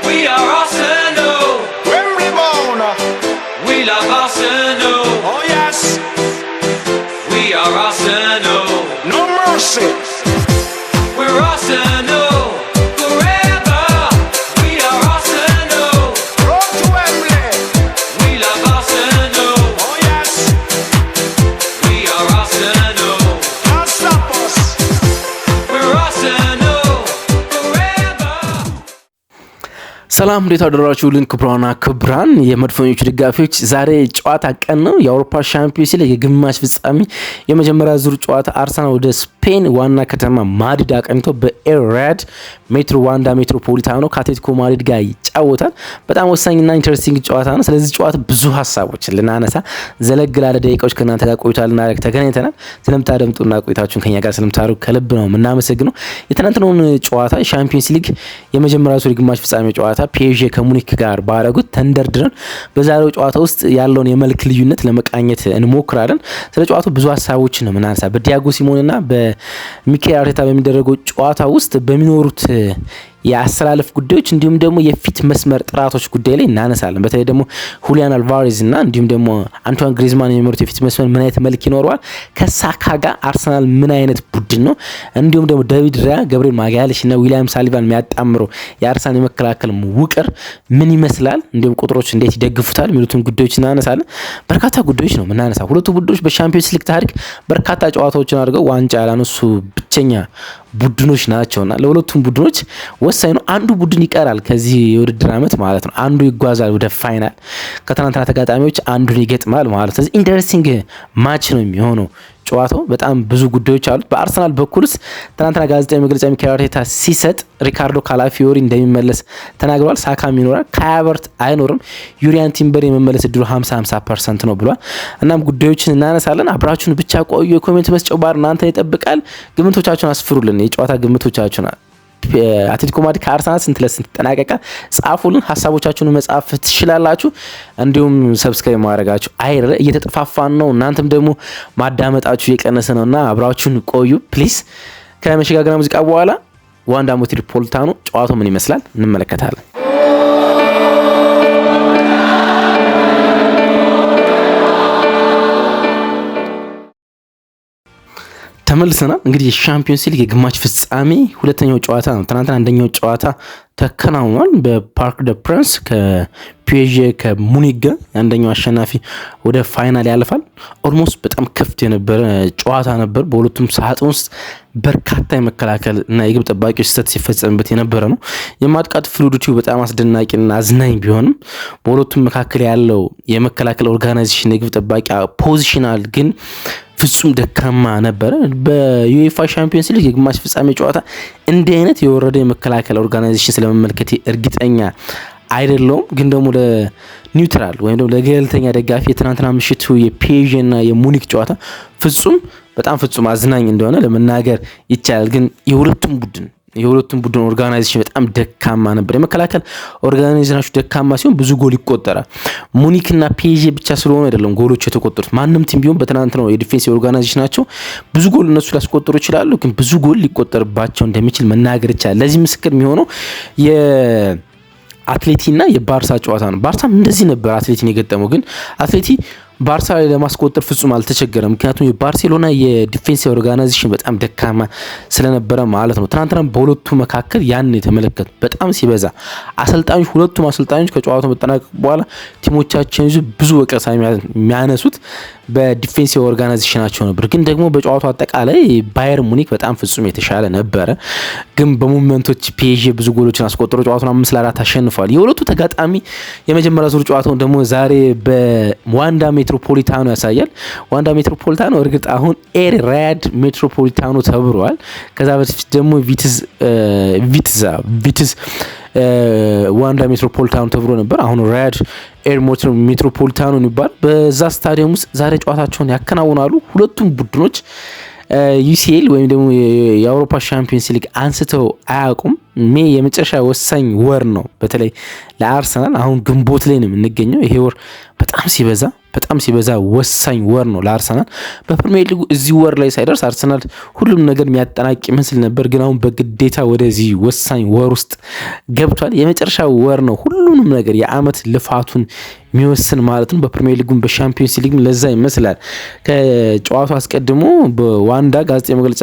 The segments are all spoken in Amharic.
We are Arsenal. Wembley bound. We love Arsenal. Oh yes. We are Arsenal. No mercy. We're Arsenal forever. We are Arsenal. Road to Wembley. We love Arsenal. Oh yes. We are Arsenal. Can't stop us. We're Arsenal forever. ሰላም እንዴት አደራችሁልን? ክብራና ክብራን የመድፈኞቹ ደጋፊዎች ዛሬ ጨዋታ ቀን ነው። የአውሮፓ ሻምፒዮንስ ሊግ የግማሽ ፍጻሜ የመጀመሪያ ዙር ጨዋታ አርሰናል ወደ ስፔን ዋና ከተማ ማድሪድ አቅንቶ በኤራድ ዋንዳ ሜትሮፖሊታኖ ከአትሌቲኮ ማድሪድ ጋር ይጫወታል። በጣም ወሳኝና ኢንተረስቲንግ ጨዋታ ነው። ስለዚህ ጨዋታ ብዙ ሀሳቦችን ልናነሳ ዘለግ ላለ ደቂቃዎች ከእናንተ ጋር ቆይታ ልናደርግ ተገናኝተናል። ስለምታደምጡና ቆይታችሁን ከኛ ጋር ስለምታደርጉ ከልብ ነው የምናመሰግነው። የትናንትናውን ጨዋታ ሻምፒዮንስ ሊግ የመጀመሪያ ዙር የግማሽ ፍጻሜ ጨዋታ ፒኤስጂ ከሙኒክ ጋር ባረጉት ተንደርድረን በዛሬው ጨዋታ ውስጥ ያለውን የመልክ ልዩነት ለመቃኘት እንሞክራለን። ስለ ጨዋታው ብዙ ሀሳቦችን ነው የምናነሳ። በዲያጎ ሲሞንና በሚኬል አርቴታ በሚደረገው ጨዋታ ውስጥ በሚኖሩት የአሰላለፍ ጉዳዮች እንዲሁም ደግሞ የፊት መስመር ጥራቶች ጉዳይ ላይ እናነሳለን። በተለይ ደግሞ ሁሊያን አልቫሬዝ እና እንዲሁም ደግሞ አንቷን ግሪዝማን የሚመሩት የፊት መስመር ምን አይነት መልክ ይኖረዋል፣ ከሳካ ጋር አርሰናል ምን አይነት ቡድን ነው፣ እንዲሁም ደግሞ ዳቪድ ራያ፣ ገብርኤል ማጋሌሽ እና ዊሊያም ሳሊባን የሚያጣምረው የአርሰናል የመከላከል ውቅር ምን ይመስላል፣ እንዲሁም ቁጥሮች እንዴት ይደግፉታል የሚሉትን ጉዳዮች እናነሳለን። በርካታ ጉዳዮች ነው የምናነሳ። ሁለቱ ቡድኖች በሻምፒዮንስ ሊግ ታሪክ በርካታ ጨዋታዎችን አድርገው ዋንጫ ያላነሱ ብቸኛ ቡድኖች ናቸውና ለሁለቱም ቡድኖች ወሳኝ ነው። አንዱ ቡድን ይቀራል ከዚህ የውድድር ዓመት ማለት ነው። አንዱ ይጓዛል ወደ ፋይናል፣ ከትናንትና ተጋጣሚዎች አንዱን ይገጥማል ማለት ነው። ስለዚህ ኢንተረስቲንግ ማች ነው የሚሆነው። ጨዋታው በጣም ብዙ ጉዳዮች አሉት። በአርሰናል በኩልስ ትናንትና ጋዜጣዊ መግለጫ ሚኬል አርቴታ ሲሰጥ ሪካርዶ ካላፊዮሪ እንደሚመለስ ተናግሯል። ሳካም ይኖራል፣ ካይ ሃቨርትዝ አይኖርም፣ ዩሪያን ቲምበር የመመለስ እድሉ 50% ነው ብሏል። እናም ጉዳዮችን እናነሳለን። አብራችሁን ብቻ ቆዩ። የኮሜንት መስጫው ባር እናንተን ይጠብቃል። ግምቶቻችሁን አስፍሩልን። የጨዋታ ግምቶቻችሁን አትሌቲኮ ማድሪድ ከአርሰናል ስንት ለስንት ተጠናቀቀ ጻፉልን። ሀሳቦቻችሁን መጻፍ ትችላላችሁ። እንዲሁም ሰብስክራይብ ማድረጋችሁ አይረ እየተጠፋፋን ነው። እናንተም ደግሞ ማዳመጣችሁ እየቀነሰ ነውና አብራችሁን ቆዩ ፕሊዝ። ከመሸጋገሪያ ሙዚቃ በኋላ ዋንዳ ሜትሮፖሊታኖ ጨዋታው ምን ይመስላል እንመለከታለን። ተመልሰናል። እንግዲህ የሻምፒዮንስ ሊግ የግማሽ ፍጻሜ ሁለተኛው ጨዋታ ነው። ትናንትና አንደኛው ጨዋታ ተከናውኗል በፓርክ ደ ፕሪንስ ከፒኤስጂ ከሙኒክ ጋር። አንደኛው አሸናፊ ወደ ፋይናል ያልፋል። ኦልሞስት በጣም ከፍት የነበረ ጨዋታ ነበር። በሁለቱም ሳጥን ውስጥ በርካታ የመከላከል እና የግብ ጠባቂዎች ስህተት ሲፈጸምበት የነበረ ነው። የማጥቃት ፍሉዲቲው በጣም አስደናቂና አዝናኝ ቢሆንም በሁለቱም መካከል ያለው የመከላከል ኦርጋናይዜሽን የግብ ጠባቂ ፖዚሽናል ግን ፍጹም ደካማ ነበረ። በዩኤፋ ሻምፒዮንስ ሊግ የግማሽ ፍጻሜ ጨዋታ እንዲህ አይነት የወረደ የመከላከል ኦርጋናይዜሽን ስለመመልከት እርግጠኛ አይደለውም። ግን ደግሞ ለኒውትራል ወይም ደግሞ ለገለልተኛ ደጋፊ የትናንትና ምሽቱ የፒኤስጂ እና የሙኒክ ጨዋታ በጣም ፍጹም አዝናኝ እንደሆነ ለመናገር ይቻላል። ግን የሁለቱም ቡድን ኦርጋናይዜሽን በጣም ደካማ ነበር። የመከላከል ኦርጋናይዜሽናቸው ደካማ ሲሆን ብዙ ጎል ይቆጠራል። ሙኒክና ፒኤስጂ ብቻ ስለሆነ አይደለም ጎሎቹ የተቆጠሩት። ማንም ቲም ቢሆን በትናንትናው የዲፌንስ ኦርጋናይዜሽናቸው ብዙ ጎል እነሱ ሊያስቆጥሩ ይችላሉ፣ ግን ብዙ ጎል ሊቆጠርባቸው እንደሚችል መናገር ይቻላል። ለዚህ ምስክር የሚሆነው የአትሌቲና የባርሳ ጨዋታ ነው። ባርሳም እንደዚህ ነበር አትሌቲን የገጠመው፣ ግን አትሌቲ ባርሳ ላይ ለማስቆጠር ፍጹም አልተቸገረም። ምክንያቱም የባርሴሎና የዲፌንስ ኦርጋናይዜሽን በጣም ደካማ ስለነበረ ማለት ነው። ትናንትና በሁለቱ መካከል ያን የተመለከቱ በጣም ሲበዛ ሁለቱም አሰልጣኞች ከጨዋታው መጠናቀቅ በኋላ ቲሞቻቸውን ይዞ ብዙ ወቀሳ የሚያነሱት በዲፌንስ ኦርጋናይዜሽናቸው ነበር። ግን ደግሞ በጨዋታው አጠቃላይ ባየር ሙኒክ በጣም ፍጹም የተሻለ ነበረ። ግን በሞመንቶች ፒኤስጂ ብዙ ጎሎችን አስቆጥሮ ጨዋታውን 5-4 አሸንፏል። የሁለቱ ተጋጣሚ የመጀመሪያ ዙር ጨዋታውን ደግሞ ዛሬ በዋንዳ ሜትሮፖሊታኖ ያሳያል። ዋንዳ ሜትሮፖሊታኖ እርግጥ አሁን ኤራድ ሜትሮፖሊታኖ ተብሯል። ከዛ በፊት ደግሞ ቪትዝ ዋንዳ ሜትሮፖሊታኖ ተብሎ ነበር። አሁን ራድ ኤር ሜትሮፖሊታኖ ይባል። በዛ ስታዲየም ውስጥ ዛሬ ጨዋታቸውን ያከናውናሉ። ሁለቱም ቡድኖች ዩሲኤል ወይም ደግሞ የአውሮፓ ሻምፒዮንስ ሊግ አንስተው አያውቁም። ሜይ የመጨረሻ ወሳኝ ወር ነው፣ በተለይ ለአርሰናል። አሁን ግንቦት ላይ ነው የምንገኘው። ይሄ ወር በጣም ሲበዛ በጣም ሲበዛ ወሳኝ ወር ነው ለአርሰናል። በፕሪሚየር ሊጉ እዚህ ወር ላይ ሳይደርስ አርሰናል ሁሉም ነገር የሚያጠናቅ ይመስል ነበር፣ ግን አሁን በግዴታ ወደዚህ ወሳኝ ወር ውስጥ ገብቷል። የመጨረሻ ወር ነው ሁሉንም ነገር የአመት ልፋቱን የሚወስን ማለት ነው። በፕሪሚየር ሊጉም በሻምፒዮንስ ሊግም ለዛ ይመስላል። ከጨዋታው አስቀድሞ በዋንዳ ጋዜጣዊ መግለጫ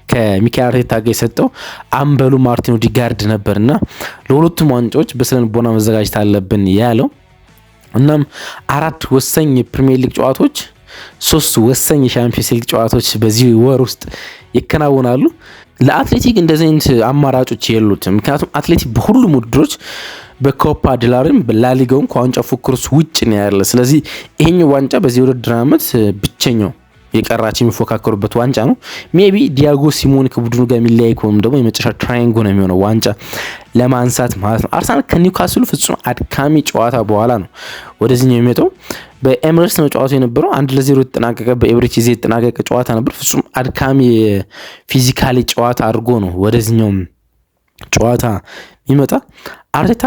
ከሚካኤል አርቴታ ጋር የሰጠው አምበሉ ማርቲን ኦዴጋርድ ነበርና ለሁለቱም ዋንጫዎች በስነልቦና መዘጋጀት አለብን ያለው። እናም 4 ወሳኝ የፕሪሚየር ሊግ ጨዋታዎች፣ 3 ወሳኝ የሻምፒዮንስ ሊግ ጨዋታዎች በዚህ ወር ውስጥ ይከናወናሉ። ለአትሌቲክ እንደዚህ አይነት አማራጮች የሉትም። ምክንያቱም አትሌቲክ በሁሉም ውድድሮች በኮፓ ዴላሬም በላሊጋውም ከዋንጫ ፉክክሮች ውጭ ነው ያለ። ስለዚህ ይሄኛው ዋንጫ በዚህ ውድድር ዓመት ብቸኛው የቀራች የሚፎካከሩበት ዋንጫ ነው። ሜቢ ዲያጎ ሲሞኔ ከቡድኑ ጋር የሚለያይ ከሆነ ደግሞ የመጨረሻ ትራያንጎ ነው የሚሆነው ዋንጫ ለማንሳት ማለት ነው። አርሰናል ከኒውካስሉ ፍጹም አድካሚ ጨዋታ በኋላ ነው ወደዚህኛው የሚመጣው። በኤምሬትስ ነው ጨዋታው የነበረው። 1-0 የተጠናቀቀ በኤብሬቺ ዜ የተጠናቀቀ ጨዋታ ነበር። ፍጹም አድካሚ ፊዚካሊ ጨዋታ አድርጎ ነው ወደዚህኛው ጨዋታ የሚመጣ። አርቴታ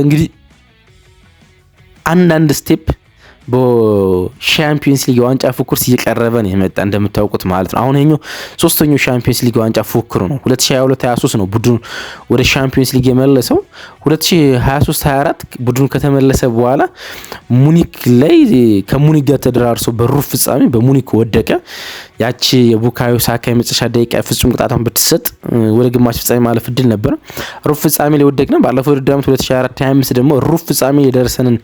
እንግዲህ አንዳንድ ስቴፕ በሻምፒዮንስ ሊግ ዋንጫ ፉክክር እየቀረበ ነው የመጣ እንደምታውቁት ማለት ነው። አሁን ይሄኛው ሶስተኛው ሻምፒዮንስ ሊግ ዋንጫ ፉክክሩ ነው። 2022-23 ነው ቡድኑ ወደ ሻምፒዮንስ ሊግ የመለሰው። 2023-24 ቡድኑ ከተመለሰ በኋላ ሙኒክ ላይ ከሙኒክ ጋር ተደራርሶ በሩብ ፍጻሜ በሙኒክ ወደቀ። ያቺ የቡካዮ ሳካ የመጨረሻ ደቂቃ ፍጹም ቅጣቷን ብትሰጥ ወደ ግማሽ ፍጻሜ ማለፍ እድል ነበር። ሩብ ፍጻሜ ላይ ወደቅን። ባለፈው ውድድር ዓመት 2024-25 ደግሞ ሩብ ፍጻሜ የደረሰንን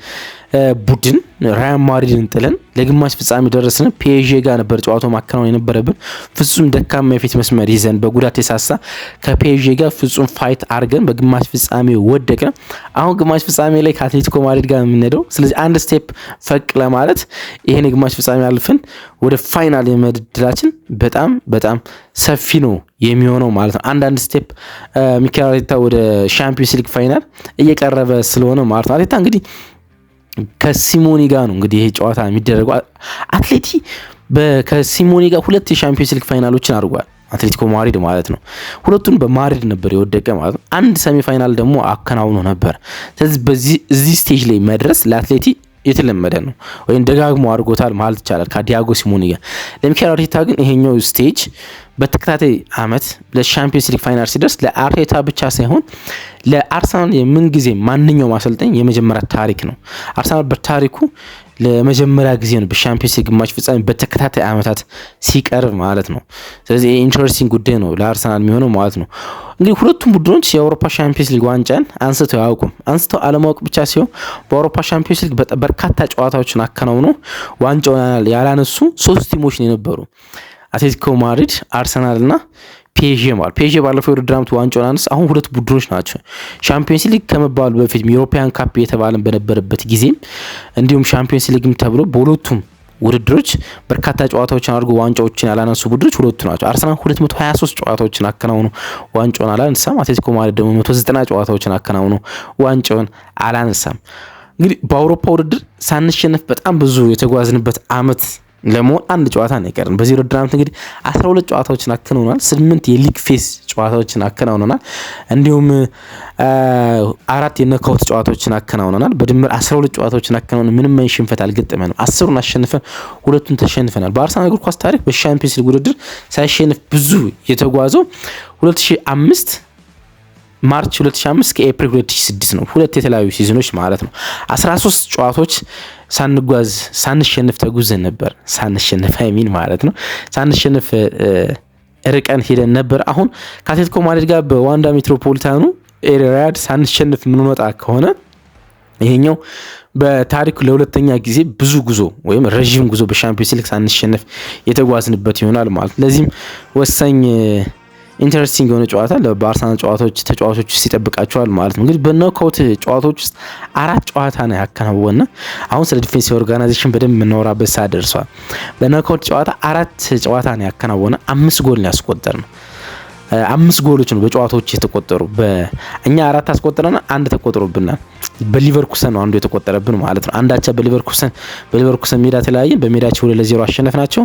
ቡድን ሪያል ማድሪድን ጥለን ለግማሽ ፍጻሜ ደረስን። ፒኤስጂ ጋር ነበር ጨዋታው ማከናወን የነበረብን። ፍጹም ደካማ የፊት መስመር ይዘን በጉዳት የሳሳ ከፒኤስጂ ጋር ፍጹም ፋይት አድርገን በግማሽ ፍጻሜ ወደቅን። አሁን ግማሽ ፍጻሜ ላይ ከአትሌቲኮ ማድሪድ ጋር የምንሄደው። ስለዚህ አንድ ስቴፕ ፈቅ ለማለት ይሄን የግማሽ ፍጻሜ አልፈን ወደ ፋይናል የመድላችን በጣም በጣም ሰፊ ነው የሚሆነው ማለት ነው። አንዳንድ ስቴፕ ሚኬል አርቴታ ወደ ሻምፒዮንስ ሊግ ፋይናል እየቀረበ ስለሆነ ማለት ነው። አርቴታ እንግዲህ ከሲሞኒ ጋር ነው እንግዲህ ይሄ ጨዋታ የሚደረገው። አትሌቲ ከሲሞኒ ጋር 2 የሻምፒዮንስ ሊግ ፋይናሎችን አድርጓል። አትሌቲኮ ማድሪድ ማለት ነው። ሁለቱን በማድሪድ ነበር የወደቀ ማለት ነው። አንድ ሰሚ ፋይናል ደግሞ አከናውኖ ነበር። ስለዚህ እዚህ ስቴጅ ላይ መድረስ ለአትሌቲ የተለመደ ነው ወይም ደጋግሞ አድርጎታል ማለት ይቻላል ከዲያጎ ሲሞኔ ጋር። ለሚኬል አርቴታ ግን ይሄኛው ስቴጅ በተከታታይ አመት ለሻምፒዮንስ ሊግ ፋይናል ሲደርስ ለአርቴታ ብቻ ሳይሆን ለአርሰናል የምንጊዜ ማንኛውም አሰልጣኝ የመጀመሪያ ታሪክ ነው። አርሰናል በታሪኩ ለመጀመሪያ ጊዜ ነው በሻምፒዮንስ ሊግ ግማሽ ፍጻሜ በተከታታይ አመታት ሲቀርብ ማለት ነው። ስለዚህ ኢንተረስቲንግ ጉዳይ ነው ለአርሰናል የሚሆነው ማለት ነው። እንግዲህ ሁለቱም ቡድኖች የአውሮፓ ሻምፒዮንስ ሊግ ዋንጫን አንስተው አያውቁም። አንስተው አለማወቅ ብቻ ሲሆን በአውሮፓ ሻምፒዮንስ ሊግ በርካታ ጨዋታዎችን አከናውነው ዋንጫውን ያላነሱ 3 ቲሞች ነው የነበሩ። አትሌቲኮ ማድሪድ፣ አርሰናል እና ፒኤስጂ ማለት ፒኤስጂ ባለፈው የውድድር ዓመት ዋንጫውን አነሳ። አሁን 2 ቡድኖች ናቸው ሻምፒዮንስ ሊግ ከመባሉ በፊት ዩሮፒያን ካፕ የተባለን በነበረበት ጊዜም እንዲሁም ሻምፒዮንስ ሊግም ተብሎ በሁለቱም ውድድሮች በርካታ ጨዋታዎችን አድርጎ ዋንጫዎችን ያላነሱ ቡድኖች 2 ናቸው። አርሰናል 223 ጨዋታዎችን አከናውኖ ዋንጫውን አላነሳም። አትሌቲኮ ማድሪድ ደግሞ 190 ጨዋታዎችን አከናውኖ ዋንጫውን አላነሳም። እንግዲህ በአውሮፓ ውድድር ሳንሸነፍ በጣም ብዙ የተጓዝንበት አመት ለመሆን አንድ ጨዋታ ነው የቀረን። በዚህ ውድድር ዓመት እንግዲህ 12 ጨዋታዎችን አከናውናል። 8 የሊግ ፌስ ጨዋታዎችን አከናውናል። እንዲሁም 4 የነካውት ጨዋታዎችን አከናውናል። በድምር 12 ጨዋታዎችን አከናውነን ምንም አይነት ሽንፈት አልገጠመንም። 10ን አሸንፈን 2ቱን ተሸንፈናል። በአርሰናል እግር ኳስ ታሪክ በሻምፒዮንስ ሊግ ውድድር ሳይሸንፍ ብዙ የተጓዘው 2005 ማርች 2005 ከኤፕሪል 2006 ነው። 2 የተለያዩ ሲዝኖች ማለት ነው። 13 ጨዋታዎች ሳንጓዝ ሳንሸንፍ ተጉዘን ነበር። ሳንሸንፍ አይሚን ማለት ነው። ሳንሸንፍ ርቀን ሄደን ነበር። አሁን ከአትሌቲኮ ማድሪድ ጋር በዋንዳ ሜትሮፖሊታኑ ኤሪያድ ሳንሸንፍ የምንወጣ ከሆነ ይሄኛው በታሪኩ ለሁለተኛ ጊዜ ብዙ ጉዞ ወይም ረዥም ጉዞ በሻምፒዮንስ ሊግ ሳንሸንፍ የተጓዝንበት ይሆናል ማለት ነው። ለዚህም ወሳኝ ኢንተረስቲንግ የሆነ ጨዋታ ለባርሰሎና ተጫዋቾች ውስጥ ይጠብቃቸዋል ማለት ነው። እንግዲህ በኖካውት ጨዋታዎች ውስጥ 4 ጨዋታ ነው ያከናወነ። አሁን ስለ ዲፌንሲቭ ኦርጋናይዜሽን በደንብ የምናወራበት ሰዓት ደርሷል። በኖካውት ጨዋታ 4 ጨዋታ ነው ያከናወነ። 5 ጎል ነው ያስቆጠር ነው። 5 ጎሎች ነው በጨዋታዎች የተቆጠሩ። በእኛ 4 አስቆጠረና 1 ተቆጥሮብናል። በሊቨርኩሰን ነው አንዱ የተቆጠረብን ማለት ነው። አንዳቻ በሊቨርኩሰን ሜዳ ተለያየን። በሜዳቸው 2-0 አሸነፍናቸው።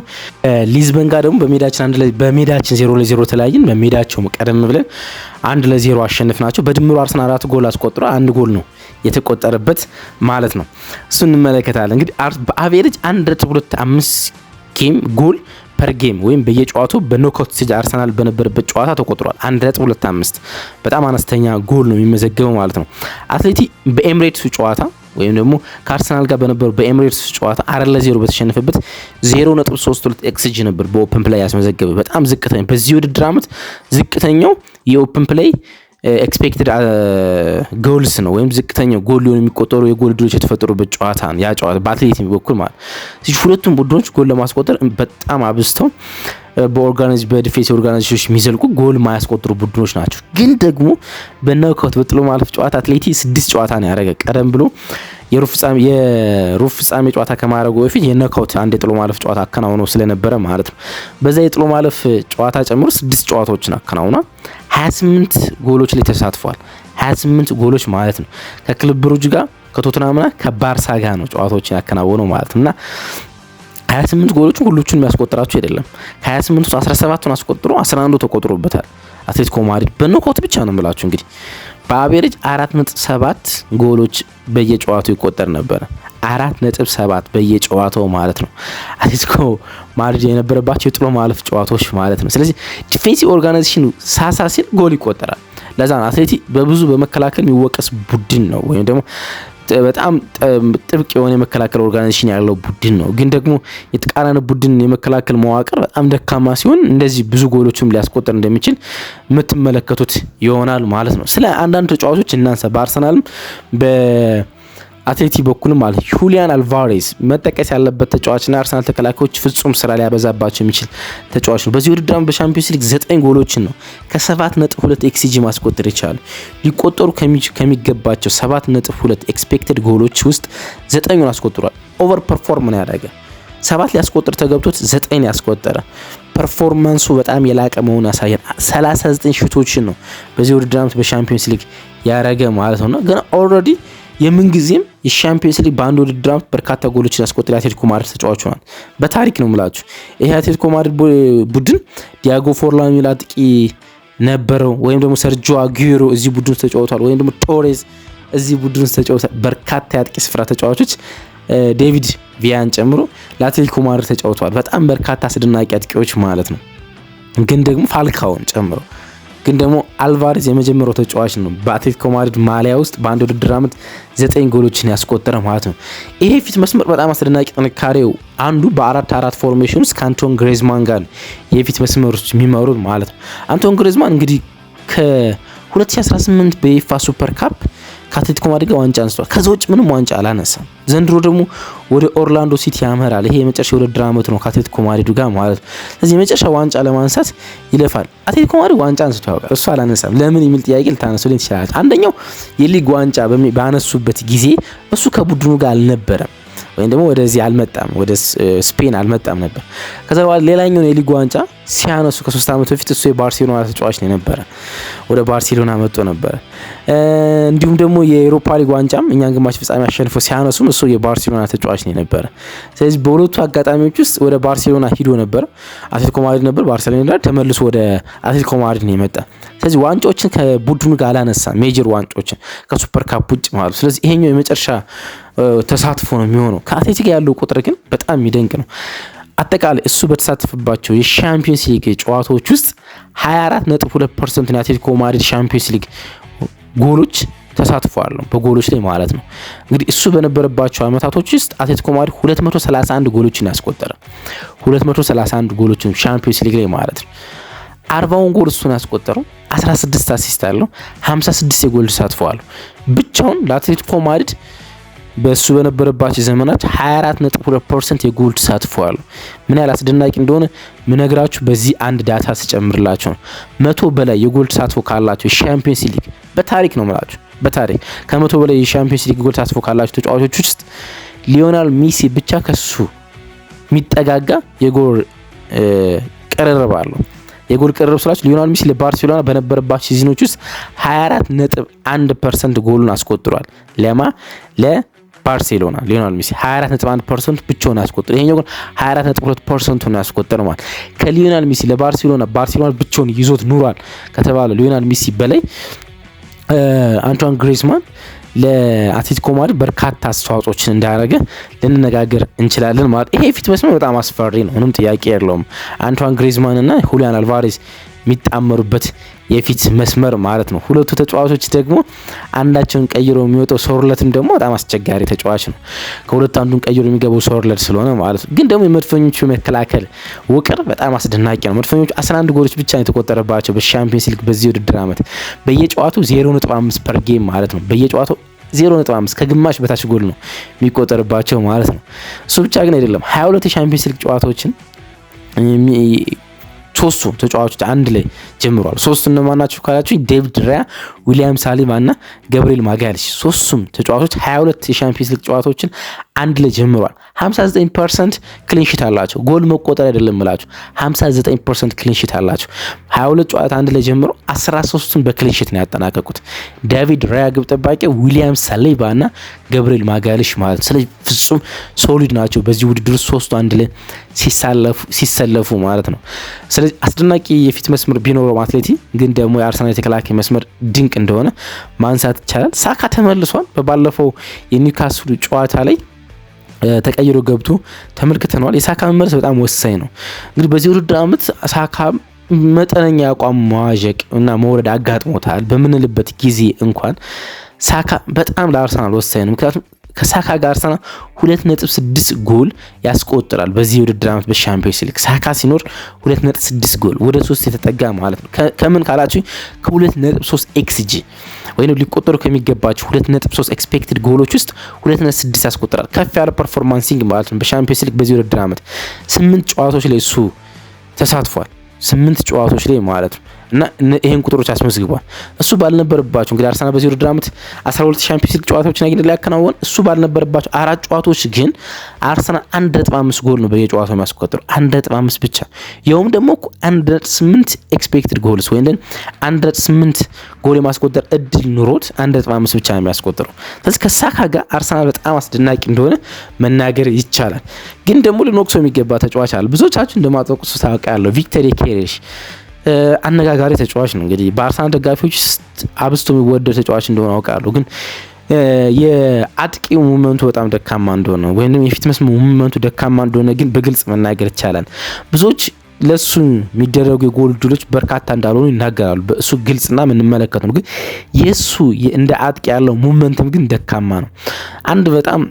ሊዝበን ጋር ደግሞ በሜዳችን 0-0 ተለያየን። በሜዳቸው ቀደም ብለን 1-0 አሸነፍናቸው። በድምሩ አርሰናል 4 ጎል አስቆጥሮ 1 ጎል ነው የተቆጠረበት ማለት ነው። እሱ እንመለከታለን። እንግዲህ በአቬሬጅ 1.25 ጌም ጎል ፐር ጌም ወይም በየጨዋታው በኖክአውት ስቴጅ አርሰናል በነበረበት ጨዋታ ተቆጥሯል። 1.25 በጣም አነስተኛ ጎል ነው የሚመዘገበው ማለት ነው። አትሌቲ በኤምሬትሱ ጨዋታ ወይም ደግሞ ከአርሰናል ጋር በነበረው በኤምሬትስ ጨዋታ 4-0 በተሸነፈበት 0.32 ኤክስጂ ነበር በኦፕን ፕሌይ ያስመዘገበ። በጣም ዝቅተኛ በዚህ ውድድር ዓመት ዝቅተኛው የኦፕን ፕሌይ ኤክስፔክትድ ጎልስ ነው ወይም ዝቅተኛው ጎል ሊሆን የሚቆጠሩ የጎል ድሎች የተፈጠሩበት ጨዋታ ነው ያ ጨዋታ በአትሌቲ በኩል ማለት። ስለዚህ ሁለቱም ቡድኖች ጎል ለማስቆጠር በጣም አብዝተው በዲፌንስ ኦርጋናይዜሽኖች የሚዘልቁ ጎል ማያስቆጥሩ ቡድኖች ናቸው። ግን ደግሞ በኖክአውት በጥሎ ማለፍ ጨዋታ አትሌቲ 6 ጨዋታ ነው ያደረገ። ቀደም ብሎ የሩብ ፍጻሜ ጨዋታ ከማድረጉ በፊት የኖክአውት አንድ የጥሎ ማለፍ ጨዋታ አከናውነው ስለነበረ ማለት ነው። በዛ የጥሎ ማለፍ ጨዋታ ጨምሮ 6 ጨዋታዎችን አከናውኗል። 28 ጎሎች ላይ ተሳትፏል። 28 ጎሎች ማለት ነው። ከክለብ ብሩጅ ጋር ከቶተንሃምና ከባርሳ ጋር ነው ጨዋታዎችን ያከናወነው ማለት ነውና 28 ጎሎችን ሁሉቹን የሚያስቆጥራቸው አይደለም። ከ28 ውስጥ 17ቱን አስቆጥሮ 11ዱ ተቆጥሮበታል አትሌቲኮ ማድሪድ በኖክአውት ብቻ ነው የምላችሁ። እንግዲህ በአቬሬጅ 4.7 ጎሎች በየጨዋታው ይቆጠር ነበር። 4.7 በየጨዋታው ማለት ነው አትሌቲኮ ማድሪድ የነበረባቸው የጥሎ ማለፍ ጨዋታዎች ማለት ነው። ስለዚህ ዲፌንሲቭ ኦርጋናይዜሽኑ ሳሳ ሲል ጎል ይቆጠራል። ለዛ ነው አትሌቲ በብዙ በመከላከል የሚወቀስ ቡድን ነው ወይም ደግሞ በጣም ጥብቅ የሆነ የመከላከል ኦርጋናይዜሽን ያለው ቡድን ነው። ግን ደግሞ የተቃራኒ ቡድን የመከላከል መዋቅር በጣም ደካማ ሲሆን እንደዚህ ብዙ ጎሎችም ሊያስቆጥር እንደሚችል የምትመለከቱት ይሆናል ማለት ነው። ስለ አንዳንድ ተጫዋቾች እናንሳ። በአርሰናልም በአትሌቲ በኩልም ማለት ሁሊያን አልቫሬዝ መጠቀስ ያለበት ተጫዋችና አርሰናል ተከላካዮች ፍጹም ስራ ሊያበዛባቸው የሚችል ተጫዋች ነው። በዚህ ውድድር በሻምፒዮንስ ሊግ 9 ጎሎችን ነው ከ7.2 ኤክስጂ ማስቆጠር ይቻላል። ሊቆጠሩ ከሚገባቸው 7.2 ኤክስፔክትድ ጎሎች ውስጥ 9ን አስቆጥሯል። ኦቨር ፐርፎርም ነው ያደረገ። 7 ሊያስቆጥር ተገብቶት 9 ያስቆጠረ። ፐርፎርማንሱ በጣም የላቀ መሆኑን ያሳያል። 39 ሹቶችን ነው በዚህ ውድድር ዓመት በሻምፒዮንስ ሊግ ያደረገ ማለት ነውና ግን ኦልሬዲ የምንጊዜም የሻምፒዮንስ ሊግ በአንድ ውድድር ዓመት በርካታ ጎሎችን ያስቆጠረ የአትሌቲኮ ማድሪድ ተጫዋች ሆኗል። በታሪክ ነው የምላችሁ። ይሄ የአትሌቲኮ ማድሪድ ቡድን ዲያጎ ፎርላን የሚል አጥቂ ነበረው፣ ወይም ደግሞ ሰርጂዮ አጉዌሮ እዚህ ቡድን ውስጥ ተጫውቷል፣ ወይም ደግሞ ቶሬዝ እዚህ ቡድን ውስጥ ተጫውቷል። በርካታ የአጥቂ ስፍራ ተጫዋቾች ዴቪድ ቪያን ጨምሮ ለአትሌቲኮ ማድሪድ ተጫውተዋል። በጣም በርካታ አስደናቂ አጥቂዎች ማለት ነው። ግን ደግሞ ፋልካውን ጨምሮ ግን ደግሞ አልቫሬዝ የመጀመሪያው ተጫዋች ነው በአትሌቲኮ ማድሪድ ማሊያ ውስጥ በአንድ ውድድር ዓመት 9 ጎሎችን ያስቆጠረ ማለት ነው። ይሄ ፊት መስመር በጣም አስደናቂ ጥንካሬው አንዱ በ4-4 ፎርሜሽን ውስጥ ከአንቶን ግሬዝማን ጋር የፊት መስመር ውስጥ የሚመሩት ማለት ነው። አንቶን ግሬዝማን እንግዲህ ከ2018 በዩኤፋ ሱፐር ካፕ ከአትሌቲኮ ማድሪድ ጋር ዋንጫ አንስቷል። ከዛ ውጭ ምንም ዋንጫ አላነሳም። ዘንድሮ ደግሞ ወደ ኦርላንዶ ሲቲ ያመራል። ይሄ የመጨረሻ ውድድር ዓመት ነው ከአትሌቲኮ ማድሪድ ጋር ማለት ነው። ስለዚህ የመጨረሻ ዋንጫ ለማንሳት ይለፋል። አትሌቲኮ ማድሪድ ዋንጫ አንስቶ ያውቃል፣ እሱ አላነሳም። ለምን የሚል ጥያቄ ልታነሱልኝ ትችላላችሁ። አንደኛው የሊግ ዋንጫ ባነሱበት ጊዜ እሱ ከቡድኑ ጋር አልነበረም ወይም ደግሞ ወደዚህ አልመጣም፣ ወደ ስፔን አልመጣም ነበር። ከዛ በኋላ ሌላኛውን የሊግ ዋንጫ ሲያነሱ ከ3 ዓመት በፊት እሱ የባርሴሎና ተጫዋች ነው ነበረ፣ ወደ ባርሴሎና መጥቶ ነበረ። እንዲሁም ደግሞ የኤሮፓ ሊግ ዋንጫም እኛን ግማሽ ፍጻሜ አሸንፎ ሲያነሱም እሱ የባርሴሎና ተጫዋች ነው ነበረ። ስለዚህ በሁለቱ አጋጣሚዎች ውስጥ ወደ ባርሴሎና ሂዶ ነበር። አትሌቲኮ ማድሪድ ነበር፣ ባርሴሎና ተመልሶ ወደ አትሌቲኮ ማድሪድ ነው የመጣ። ስለዚህ ዋንጫዎችን ከቡድኑ ጋር አላነሳ፣ ሜጀር ዋንጫዎችን ከሱፐር ካፕ ውጭ ማለት። ስለዚህ ይሄኛው የመጨረሻ ተሳትፎ ነው የሚሆነው። ከአትሌቲክ ያለው ቁጥር ግን በጣም የሚደንቅ ነው። አጠቃላይ እሱ በተሳተፈባቸው የሻምፒዮንስ ሊግ ጨዋታዎች ውስጥ 24.2% ነው የአትሌቲኮ ማድሪድ ሻምፒዮንስ ሊግ ጎሎች ተሳትፏል በጎሎች ላይ ማለት ነው። እንግዲህ እሱ በነበረባቸው አመታቶች ውስጥ አትሌቲኮ ማድሪድ 231 ጎሎችን ያስቆጠረ 231 ጎሎችን ሻምፒዮንስ ሊግ ላይ ማለት ነው። 40ውን ጎል እሱን ያስቆጠረው 16 አሲስት አለው 56 የጎል ተሳትፎ አለው። ብቻውን ለአትሌቲኮ ማድሪድ በሱ በነበረባቸው ዘመናት 24.2% የጎል ተሳትፎ አለው። ምን ያህል አስደናቂ እንደሆነ ምነግራችሁ በዚህ አንድ ዳታ ሲጨምርላችሁ ነው። 100 በላይ የጎል ተሳትፎ ካላቸው የሻምፒዮንስ ሊግ በታሪክ ነው ማለት በታሪክ ከ100 በላይ የሻምፒዮንስ ሊግ ጎል ተሳትፎ ካላቸው ተጫዋቾች ውስጥ ሊዮናል ሜሲ ብቻ ከሱ የሚጠጋጋ የጎል ቅርርብ አለው። የጎል ቅርርብ ስላችሁ ሊዮናል ሜሲ ለባርሴሎና በነበረባቸው ሲዝኖች ውስጥ 24.1% ጎሉን አስቆጥሯል። ባርሴሎና ሊዮናል ሜሲ 24.1% ብቻውን ያስቆጠረ። ይሄኛው ግን 24.2% ነው ያስቆጠረው ማለት ከሊዮናል ሜሲ ለባርሴሎና ብቻውን ይዞት ኑሯል ከተባለ ሊዮናል ሜሲ በላይ አንቷን ግሪዝማን ለአትሌቲኮ ማድሪድ በርካታ አስተዋጽኦችን እንዳደረገ ልንነጋገር እንችላለን ማለት። ይሄ የፊት መስመር በጣም አስፈሪ ነው፣ ምንም ጥያቄ የለውም። አንቷን ግሪዝማን እና ሁሊያን አልቫሬዝ የሚጣመሩበት የፊት መስመር ማለት ነው። ሁለቱ ተጫዋቾች ደግሞ አንዳቸውን ቀይሮ የሚወጣው ሶርለትም ደግሞ በጣም አስቸጋሪ ተጫዋች ነው። ከሁለቱ አንዱን ቀይሮ የሚገባው ሶርለት ስለሆነ ማለት ነው። ግን ደግሞ የመድፈኞቹ መከላከል ውቅር በጣም አስደናቂ ነው። መድፈኞቹ 11 ጎሎች ብቻ ነው የተቆጠረባቸው በሻምፒየንስ ሊግ በዚህ ውድድር ዓመት በየጨዋታው 0.5 ፐር ጌም ማለት ነው። በየጨዋታው 0.5 ከግማሽ በታች ጎል ነው የሚቆጠርባቸው ማለት ነው። እሱ ብቻ ግን አይደለም 22 የሻምፒየንስ ሊግ ጨዋታዎችን ሶስቱ ተጫዋቾች አንድ ላይ ጀምሯል። ሶስቱ እነማን ናቸው ካላችሁ ዴቪድ ራያ፣ ዊሊያም ሳሊባ እና ገብርኤል ማጋሊሽ ሶስቱም ተጫዋቾች 22 የሻምፒየንስ ሊግ ጨዋታዎችን አንድ ላይ ጀምሯል። 59% ክሊንሺት አላቸው። ጎል መቆጠር አይደለም እላችሁ 59% ክሊንሺት አላቸው። 22 ጨዋታ አንድ ላይ ጀምሮ 13ቱን በክሊንሺት ነው ያጠናቀቁት። ዴቪድ ራያ ግብ ጠባቂ፣ ዊሊያም ሳሊባ እና ገብርኤል ማጋሊሽ ማለት ነው። ስለዚህ ፍጹም ሶሊድ ናቸው በዚህ ውድድር ሶስቱ አንድ ላይ ሲሰለፉ ማለት ነው። ስለዚህ አስደናቂ የፊት መስመር ቢኖረው አትሌቲ ግን ደግሞ የአርሰናል የተከላካይ መስመር ድንቅ እንደሆነ ማንሳት ይቻላል። ሳካ ተመልሷል። በባለፈው የኒውካስሉ ጨዋታ ላይ ተቀይሮ ገብቶ ተመልክተናል። የሳካ መመለስ በጣም ወሳኝ ነው። እንግዲህ በዚህ ውድድር ዓመት ሳካ መጠነኛ አቋም መዋዠቅ እና መውረድ አጋጥሞታል በምንልበት ጊዜ እንኳን ሳካ በጣም ለአርሰናል ወሳኝ ነው። ምክንያቱም ከሳካ ጋር አርሰናል 2.6 ጎል ያስቆጥራል በዚህ ውድድር ዓመት በሻምፒዮንስ ሊግ። ሳካ ሲኖር 2.6 ጎል ወደ 3 የተጠጋ ማለት ነው። ከምን ካላችሁ ከ2.3 ኤክስጂ ወይንም ሊቆጠሩ ከሚገባቸው 2.3 ኤክስፔክትድ ጎሎች ውስጥ 2.6 ያስቆጥራል። ከፍ ያለ ፐርፎርማንሲንግ ማለት ነው። በሻምፒዮንስ ሊግ በዚህ ውድድር ዓመት 8 ጨዋታዎች ላይ እሱ ተሳትፏል። 8 ጨዋታዎች ላይ ማለት ነው እና ይሄን ቁጥሮች አስመዝግቧል። እሱ ባልነበረባቸው እንግዲህ አርሰናል በዚህ ውድድር ዓመት 12 ሻምፒዮንስ ሊግ ጨዋታዎችን አግኝቶ ሊያከናውን እሱ ባልነበረባቸው 4 ጨዋታዎች ግን አርሰናል 1.5 ጎል ነው በየጨዋታው የሚያስቆጥረው 1.5 ብቻ። ያውም ደግሞ 1.8 ኤክስፔክትድ ጎልስ ወይም 1.8 ጎል የማስቆጠር እድል ኑሮት 1.5 ብቻ ነው የሚያስቆጥረው። ስለዚህ ከሳካ ጋር አርሰናል በጣም አስደናቂ እንደሆነ መናገር ይቻላል። ግን ደግሞ ልንወቅሰው የሚገባ ተጫዋች አለ። ብዙዎቻችሁ እንደማጠቁት ታውቃለሁ። ቪክተር ዮኬሬሽ አነጋጋሪ ተጫዋች ነው። እንግዲህ በአርሰናል ደጋፊዎች አብስቶ የሚወደድ ተጫዋች እንደሆነ አውቃለሁ። ግን የአጥቂው ሙቭመንቱ በጣም ደካማ እንደሆነ ወይም የፊት መስመር ሙቭመንቱ ደካማ እንደሆነ ግን በግልጽ መናገር ይቻላል። ብዙዎች ለሱ የሚደረጉ የጎል ድሎች በርካታ እንዳልሆኑ ይናገራሉ። በእሱ ግልጽና የምንመለከት ነው። ግን የሱ እንደ አጥቂ ያለው ሙቭመንትም ግን ደካማ ነው። አንድ በጣም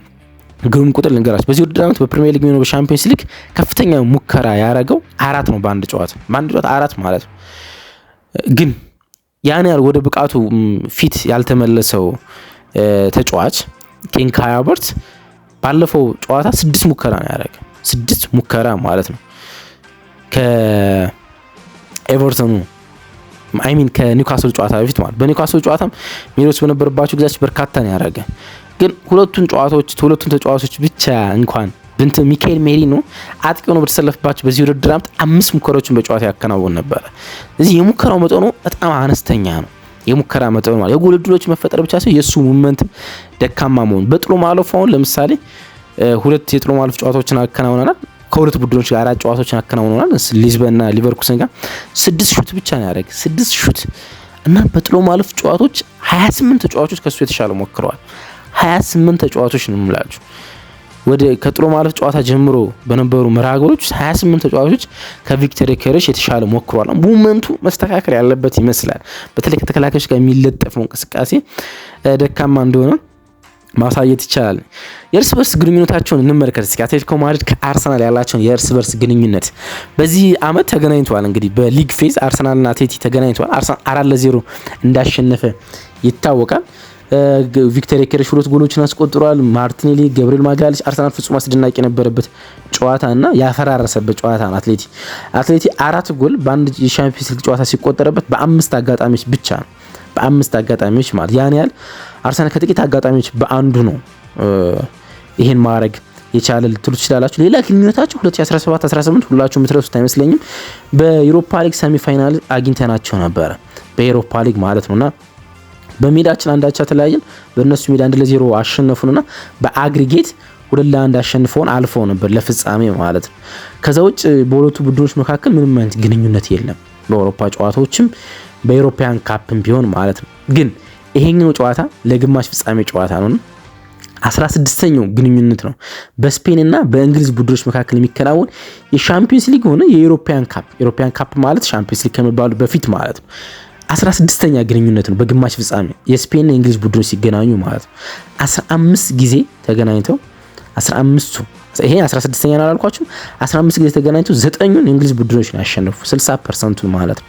ግሩም ቁጥር ልንገራችሁ። በዚህ ውድድር ዓመት በፕሪሚየር ሊግ ነው በሻምፒዮንስ ሊግ ከፍተኛ ሙከራ ያደረገው 4 ነው በአንድ ጨዋታ 4 ማለት ነው። ግን ያን ያህል ወደ ብቃቱ ፊት ያልተመለሰው ተጫዋች ኬን ሃቨርትዝ ባለፈው ጨዋታ 6 ሙከራ ነው ያደረገው። 6 ሙከራ ማለት ነው ከኤቨርተኑ ከኒውካስል ጨዋታ በፊት ማለት በኒውካስል ጨዋታም ሜሎስ በነበረባቸው ጊዜያች በርካታ ነው ያደረገ። ግን ሁለቱን ተጫዋቾች ብቻ እንኳን ሚካኤል ሜሪኖ አጥቂ ሆኖ በተሰለፈባቸው በዚህ ውድድር ዓመት 5 ሙከራዎችን በጨዋታ ያከናውን ነበር። እዚህ የሙከራው መጠኑ በጣም አነስተኛ ነው። የሙከራ መጠኑ ማለት የጎል ዕድሎች መፈጠር ብቻ ሳይሆን የሱ ሙቭመንት ደካማ መሆኑ። በጥሎ ማለፉ አሁን ለምሳሌ 2 የጥሎ ማለፍ ጨዋታዎችን አከናውነናል። ከሁለት ቡድኖች ጋር 4 ጨዋታዎችን አከናውነናል። ሊዝበንና ሊቨርኩሰን ጋር 6 ሹት ብቻ ነው ያደረገ 6 ሹት እና በጥሎ ማለፍ ጨዋታዎች 28 ተጫዋቾች ከሱ የተሻለ ሞክረዋል። 28 ተጫዋቾች ነው የምላችሁ። ከጥሎ ማለፍ ጨዋታ ጀምሮ በነበሩ መራገሮች 28 ተጫዋቾች ከቪክተር ዮኬሬሽ የተሻለ ሞክረዋል። ሙቭመንቱ መስተካከል ያለበት ይመስላል። በተለይ ከተከላካዮች ጋር የሚለጠፈው እንቅስቃሴ ደካማ እንደሆነ ማሳየት ይቻላል። የእርስ በርስ ግንኙነታቸውን እንመልከት እስኪ። አትሌቲኮ ማድሪድ ከአርሰናል ያላቸውን የእርስ በርስ ግንኙነት በዚህ ዓመት ተገናኝተዋል። እንግዲህ በሊግ ፌዝ አርሰናልና አትሌቲ ተገናኝተዋል። አርሰናል 4-0 እንዳሸነፈ ይታወቃል። ቪክተር ዮኬሬሽ 2 ጎሎችን አስቆጥሯል። ማርቲኔሊ፣ ገብርኤል ማጋሊሽ አርሰናል ፍጹም አስደናቂ የነበረበት ጨዋታና ያፈራረሰበት ጨዋታ ነው። አትሌቲ 4 ጎል በአንድ የሻምፒዮንስ ሊግ ጨዋታ ሲቆጠረበት በ5 አጋጣሚዎች ብቻ ነው። በ5 አጋጣሚዎች ማለት ያን ያህል አርሰናል ከጥቂት አጋጣሚዎች በአንዱ ነው ይሄን ማድረግ የቻለ ልትሉ ትችላላችሁ። ሌላ ግንኙነታቸው 2017-18 ሁላችሁ የምትረሱት አይመስለኝም። በዩሮፓ ሊግ ሰሚ ፋይናል አግኝተናቸው ነበረ። በዩሮፓ ሊግ ማለት ነውና በሜዳችን አንዳቻ ተለያየን። በእነሱ ሜዳ 1-0 አሸነፉንና በአግሪጌት 2-1 አሸንፈውን አልፈው ነበር ለፍጻሜ ማለት ነው። ከዛ ውጭ በሁለቱ ቡድኖች መካከል ምንም አይነት ግንኙነት የለም። በአውሮፓ ጨዋታዎችም በዩሮፒያን ካፕም ቢሆን ማለት ነው። ግን ይሄኛው ጨዋታ ለግማሽ ፍጻሜ ጨዋታ ነው። 16ኛው ግንኙነት ነው በስፔን እና በእንግሊዝ ቡድኖች መካከል የሚከናወን የሻምፒዮንስ ሊግ ሆነ የዩሮፒያን ካፕ ማለት ሻምፒዮንስ ሊግ ከመባሉ በፊት ማለት ነው። 16ኛ ግንኙነት ነው በግማሽ ፍጻሜ የስፔንና የእንግሊዝ ቡድኖች ሲገናኙ ማለት ነው። 15 ጊዜ ተገናኝተው 15ቱ ይሄ 16ኛ ነው አላልኳችሁ። 15 ጊዜ ተገናኝተው 9ኙን የእንግሊዝ ቡድኖች ነው ያሸነፉ 60% ማለት ነው።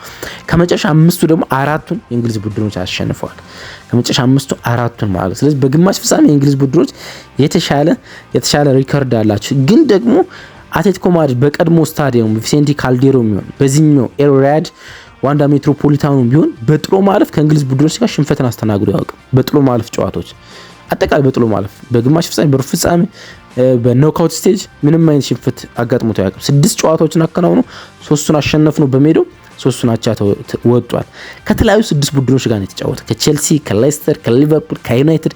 ከመጨረሻ 5ቱ ደግሞ 4ቱን የእንግሊዝ ቡድኖች አሸንፈዋል። ከመጨረሻ 5ቱ 4ቱን ማለት ስለዚህ በግማሽ ፍጻሜ የእንግሊዝ ቡድኖች የተሻለ ሪከርድ አላቸው። ግን ደግሞ አትሌቲኮ ማድሪድ በቀድሞ ስታዲየም ቪሴንቲ ካልዴሮም ቢሆን በዚህኛው ኤልራድ ዋንዳ ሜትሮፖሊታኑ ቢሆን በጥሎ ማለፍ ከእንግሊዝ ቡድኖች ጋር ሽንፈትን አስተናግዶ ያውቅም። በጥሎ ማለፍ ጨዋታዎች አጠቃላይ በጥሎ ማለፍ በግማሽ ፍጻሜ በሩብ ፍጻሜ በኖክአውት ስቴጅ ምንም አይነት ሽንፈት አጋጥሞት አያውቅም። 6 ጨዋታዎችን አከናውኖ 3ቱን አሸነፍ ነው በሜዳው 3ቱን አቻ ወጥቷል። ከተለያዩ 6 ቡድኖች ጋር ነው የተጫወተው ከቼልሲ፣ ከሌስተር፣ ከሊቨርፑል፣ ከዩናይትድ፣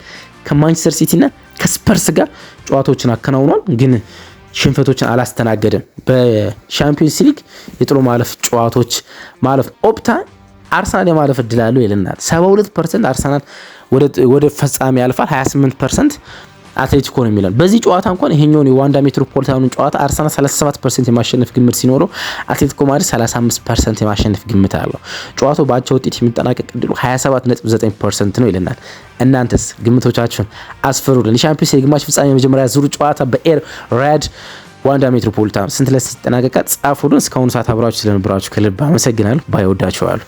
ከማንቸስተር ሲቲ እና ከስፐርስ ጋር ጨዋታዎችን አከናውኗል። ግን ሽንፈቶችን አላስተናገደም። በሻምፒዮንስ ሊግ የጥሎ ማለፍ ጨዋታዎች ማለፍ ኦፕታ አርሰናል የማለፍ እድል አለው ይልናል። 72% አርሰናል ወደ ፍጻሜ ያልፋል፣ 28% አትሌቲኮ ነው የሚለው። በዚህ ጨዋታ እንኳን ይሄኛውን የዋንዳ ሜትሮፖሊታኑን ጨዋታ አርሰናል 37% የማሸነፍ ግምት ሲኖረው አትሌቲኮ ማድሪድ 35% የማሸነፍ ግምት አለው። ጨዋታው በአቻ ውጤት የሚጠናቀቅ እድሉ 27.9% ነው ይለናል። እናንተስ ግምቶቻችሁን አስፈሩልን። የሻምፒዮንስ ሊግ ግማሽ ፍጻሜ የመጀመሪያ ዙር ጨዋታ በኤር ራድ ዋንዳ ሜትሮፖሊታኑ ስንት ለስንት ይጠናቀቃል? ጻፉልን። እስካሁኑ ሰዓት አብራችሁ ስለነበራችሁ ከልብ አመሰግናለሁ። ባይ ወዳችኋለሁ።